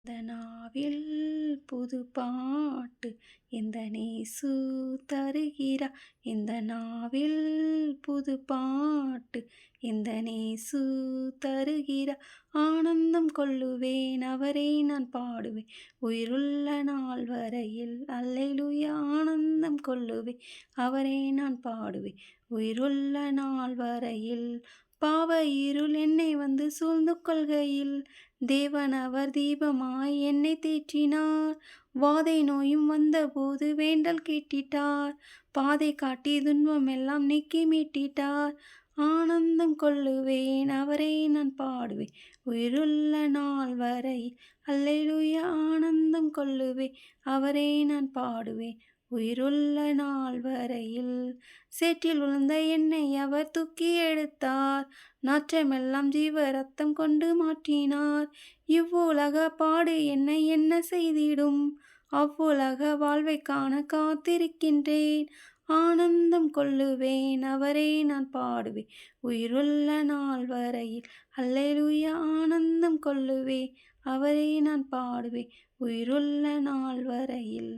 இந்த நாவில் புது பாட்டு இந்த நேசு தருகிறா. இந்த நாவில் புது பாட்டு இந்த நேசு தருகிறா. ஆனந்தம் கொள்ளுவேன் அவரை நான் பாடுவேன் உயிருள்ள நாள் வரையில். அல்லேலூயா. ஆனந்தம் கொள்ளுவேன் அவரை நான் பாடுவேன் உயிருள்ள நாள் வரையில். பாவ இருள் என்னை வந்து சூழ்ந்து கொள்கையில் தேவன் அவர் தீபமாய் என்னை தேற்றினார். வாதை நோயும் வந்தபோது வேண்டல் கேட்டிட்டார். பாதை காட்டி துன்பம் எல்லாம் நீக்கி மீட்டிட்டார். ஆனந்தம் கொள்ளுவேன் அவரை நான் பாடுவேன் உயிருள்ள நாள் வரை. அல்லேலூயா. ஆனந்தம் கொள்ளுவேன் அவரை நான் பாடுவேன் உயிருள்ள நாள் வரையில். சேற்றில் விழுந்த என்னை அவர் தூக்கி எடுத்தார். நாற்றமெல்லாம் ஜீவ ரத்தம் கொண்டு மாற்றினார். இவ்வுலக பாடு என்னை என்ன செய்திடும்? அவ்வுலக வாழ்வை காண காத்திருக்கின்றேன். ஆனந்தம் கொள்ளுவேன் அவரை நான் பாடுவேன் உயிருள்ள நாள் வரையில். அல்லேலூயா. ஆனந்தம் கொள்ளுவேன் அவரை நான் பாடுவேன் உயிருள்ள நாள் வரையில்.